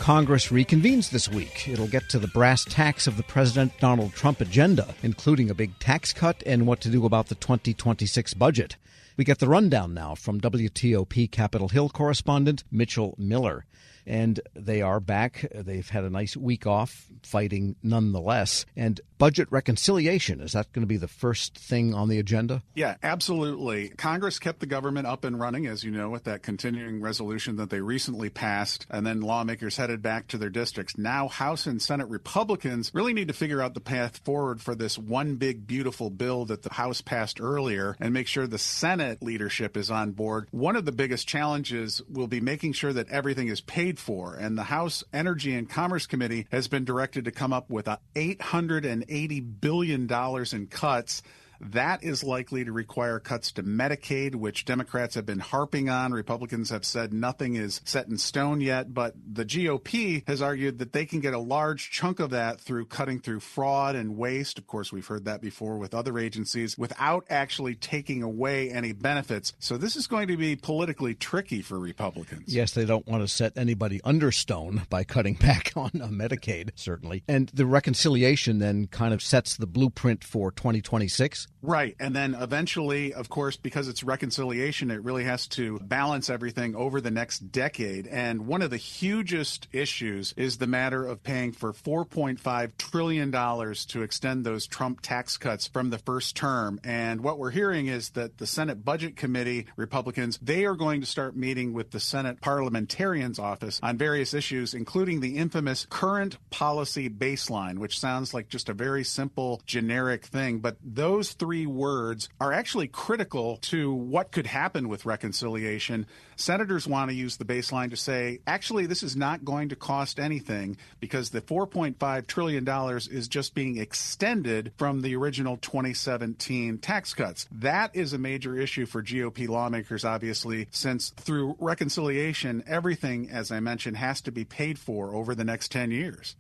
Congress reconvenes this week. It'll get to the brass tacks of the President Donald Trump agenda, including a big tax cut and what to do about the 2026 budget. We get the rundown now from WTOP Capitol Hill correspondent Mitchell Miller. And they are back. They've had a nice week off, fighting nonetheless. And budget reconciliation, is that going to be the first thing on the agenda? Yeah, absolutely. Congress kept the government up and running, as you know, with that continuing resolution that they recently passed, and then lawmakers headed back to their districts. Now, House and Senate Republicans really need to figure out the path forward for this one big, beautiful bill that the House passed earlier and make sure the Senate leadership is on board. One of the biggest challenges will be making sure that everything is paid for, and the House Energy and Commerce Committee has been directed to come up with $880 billion in cuts. That is likely to require cuts to Medicaid, which Democrats have been harping on. Republicans have said nothing is set in stone yet, but the GOP has argued that they can get a large chunk of that through cutting through fraud and waste. Of course, we've heard that before with other agencies, without actually taking away any benefits. So this is going to be politically tricky for Republicans. Yes, they don't want to set anybody under stone by cutting back on Medicaid, certainly. And the reconciliation then kind of sets the blueprint for 2026. Right. And then eventually, of course, because it's reconciliation, it really has to balance everything over the next decade. And one of the hugest issues is the matter of paying for $4.5 trillion to extend those Trump tax cuts from the first term. And what we're hearing is that the Senate Budget Committee, Republicans, they are going to start meeting with the Senate Parliamentarians' Office on various issues, including the infamous current policy baseline, which sounds like just a very simple, generic thing. But those three words are actually critical to what could happen with reconciliation. Senators want to use the baseline to say, actually, this is not going to cost anything because the $4.5 trillion is just being extended from the original 2017 tax cuts. That is a major issue for GOP lawmakers, obviously, since through reconciliation, everything, as I mentioned, has to be paid for over the next 10 years.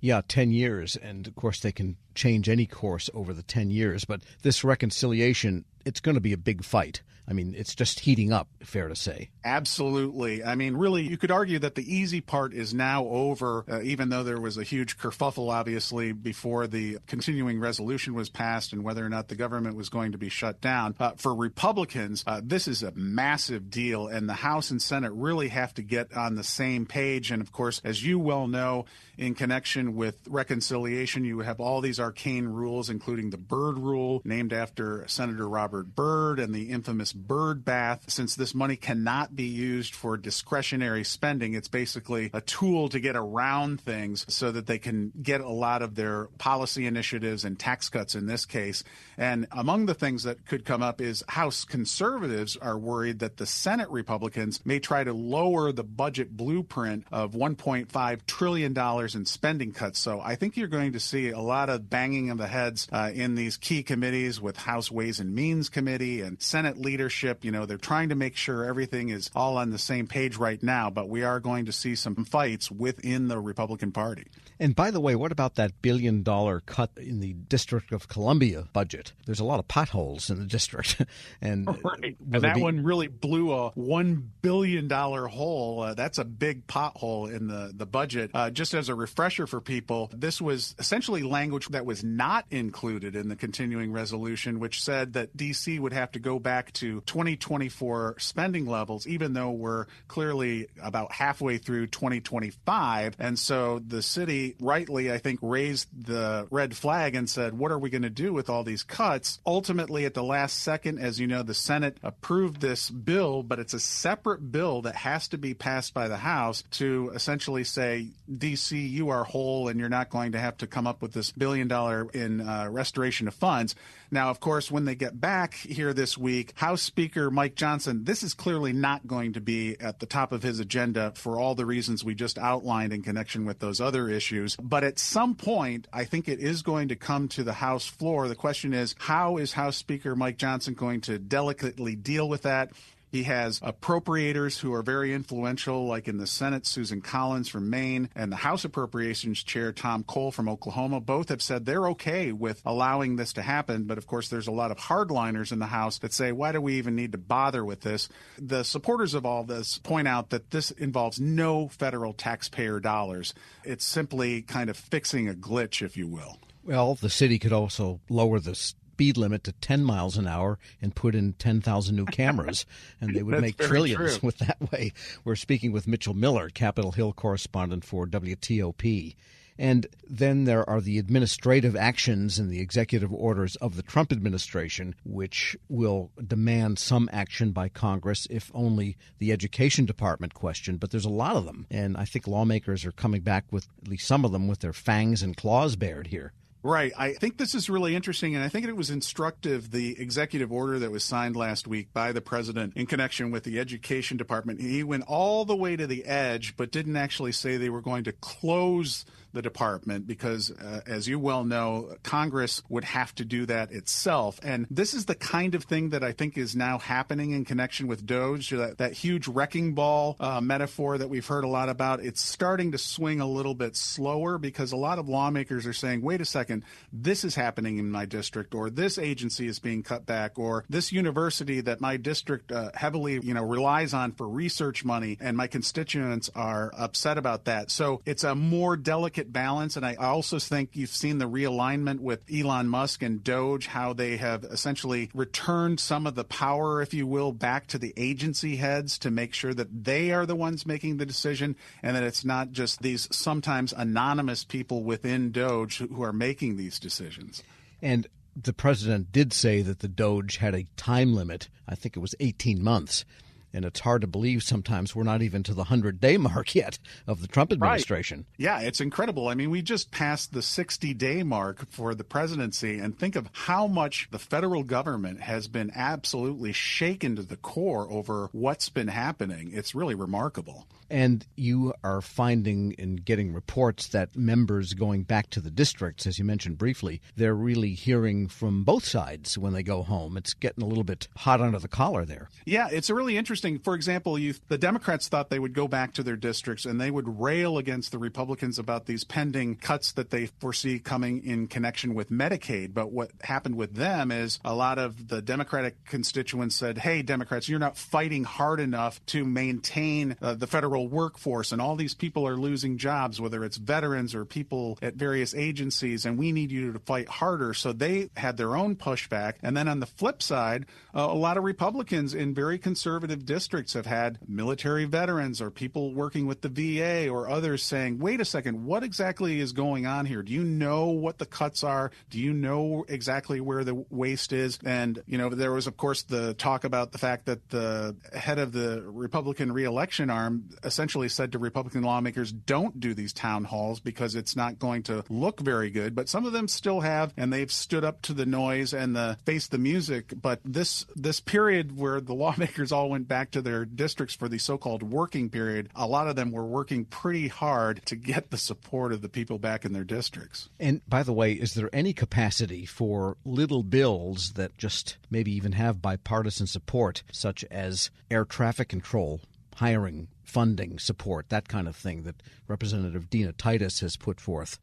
Yeah, 10 years. And, of course, they can change any course over the 10 years. But this reconciliation, it's going to be a big fight. I mean, it's just heating up, fair to say. Absolutely. I mean, really, you could argue that the easy part is now over, even though there was a huge kerfuffle, obviously, before the continuing resolution was passed and whether or not the government was going to be shut down. For Republicans, this is a massive deal, and the House and Senate really have to get on the same page. And, of course, as you well know, in connection with reconciliation, you have all these arcane rules, including the Byrd Rule, named after Senator Robert Byrd, and the infamous Byrd Bath. Since this money cannot be used for discretionary spending, it's basically a tool to get around things so that they can get a lot of their policy initiatives and tax cuts in this case. And among the things that could come up is House conservatives are worried that the Senate Republicans may try to lower the budget blueprint of $1.5 trillion in spending cuts. So I think you're going to see a lot of banging of the heads in these key committees with House Ways and Means Committee and Senate leadership. You know, they're trying to make sure everything is all on the same page right now, but we are going to see some fights within the Republican Party. And by the way, what about that $1 billion cut in the District of Columbia budget? There's a lot of potholes in the district. And, right. And that one really blew a $1 billion hole. That's a big pothole in the budget. Just as a refresher for people, this was essentially language that was not included in the continuing resolution, which said that D.C. would have to go back to 2024 spending levels, even though we're clearly about halfway through 2025. And so the city rightly, I think, raised the red flag and said, what are we going to do with all these cuts? Ultimately, at the last second, as you know, the Senate approved this bill, but it's a separate bill that has to be passed by the House to essentially say, D.C., you are whole and you're not going to have to come up with this $1 billion in restoration of funds. Now, of course, when they get back here this week, House Speaker Mike Johnson, this is clearly not going to be at the top of his agenda for all the reasons we just outlined in connection with those other issues. But at some point, I think it is going to come to the House floor. The question is, how is House Speaker Mike Johnson going to delicately deal with that? He has appropriators who are very influential, like in the Senate, Susan Collins from Maine, and the House Appropriations Chair, Tom Cole from Oklahoma. Both have said they're okay with allowing this to happen. But of course, there's a lot of hardliners in the House that say, why do we even need to bother with this? The supporters of all this point out that this involves no federal taxpayer dollars. It's simply kind of fixing a glitch, if you will. Well, the city could also lower the speed limit to 10 miles an hour and put in 10,000 new cameras, and they would make trillions with that way. We're speaking with Mitchell Miller, Capitol Hill correspondent for WTOP. And then there are the administrative actions and the executive orders of the Trump administration, which will demand some action by Congress, if only the Education Department question. But there's a lot of them, and I think lawmakers are coming back with at least some of them with their fangs and claws bared here. Right. I think this is really interesting, and I think it was instructive, the executive order that was signed last week by the president in connection with the Education Department. He went all the way to the edge, but didn't actually say they were going to close the department because, as you well know, Congress would have to do that itself. And this is the kind of thing that I think is now happening in connection with DOGE, that huge wrecking ball metaphor that we've heard a lot about. It's starting to swing a little bit slower because a lot of lawmakers are saying, wait a second, this is happening in my district, or this agency is being cut back, or this university that my district heavily relies on for research money, and my constituents are upset about that. So it's a more delicate balance. And I also think you've seen the realignment with Elon Musk and DOGE, how they have essentially returned some of the power, if you will, back to the agency heads to make sure that they are the ones making the decision, and that it's not just these sometimes anonymous people within DOGE who are making these decisions. And the president did say that the DOGE had a time limit. I think it was 18 months. And it's hard to believe sometimes we're not even to the 100-day mark yet of the Trump administration. Right. Yeah, it's incredible. I mean, we just passed the 60-day mark for the presidency, and think of how much the federal government has been absolutely shaken to the core over what's been happening. It's really remarkable. And you are finding and getting reports that members going back to the districts, as you mentioned briefly, they're really hearing from both sides when they go home. It's getting a little bit hot under the collar there. Yeah, it's really interesting. For example, the Democrats thought they would go back to their districts and they would rail against the Republicans about these pending cuts that they foresee coming in connection with Medicaid. But what happened with them is a lot of the Democratic constituents said, hey, Democrats, you're not fighting hard enough to maintain the federal workforce, and all these people are losing jobs, whether it's veterans or people at various agencies, and we need you to fight harder. So they had their own pushback. And then on the flip side, a lot of Republicans in very conservative districts have had military veterans or people working with the VA or others saying, wait a second, what exactly is going on here? Do you know what the cuts are? Do you know exactly where the waste is? And, there was, of course, the talk about the fact that the head of the Republican reelection arm essentially said to Republican lawmakers, don't do these town halls because it's not going to look very good. But some of them still have, and they've stood up to the noise and faced the music. But this period where the lawmakers all went back to their districts for the so-called working period, a lot of them were working pretty hard to get the support of the people back in their districts. And by the way, is there any capacity for little bills that just maybe even have bipartisan support, such as air traffic control, hiring, funding, support, that kind of thing that Representative Dina Titus has put forth?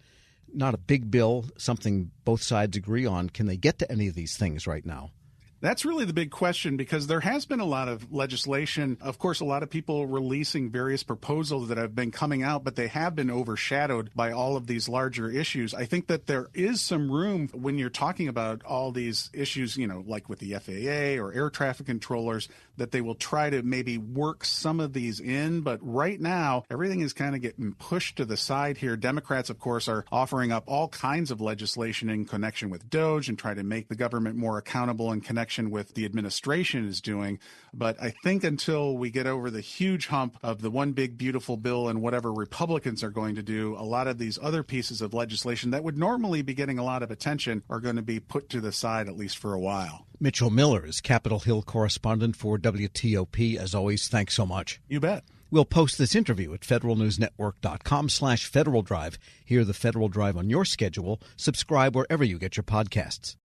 Not a big bill, something both sides agree on. Can they get to any of these things right now? That's really the big question, because there has been a lot of legislation. Of course, a lot of people releasing various proposals that have been coming out, but they have been overshadowed by all of these larger issues. I think that there is some room when you're talking about all these issues, like with the FAA or air traffic controllers, that they will try to maybe work some of these in. But right now, everything is kind of getting pushed to the side here. Democrats, of course, are offering up all kinds of legislation in connection with DOGE and try to make the government more accountable in connection with the administration is doing. But I think until we get over the huge hump of the one big beautiful bill and whatever Republicans are going to do, a lot of these other pieces of legislation that would normally be getting a lot of attention are going to be put to the side, at least for a while. Mitchell Miller is Capitol Hill correspondent for WTOP. As always, thanks so much. You bet. We'll post this interview at federalnewsnetwork.com/Federal Drive. Hear the Federal Drive on your schedule. Subscribe wherever you get your podcasts.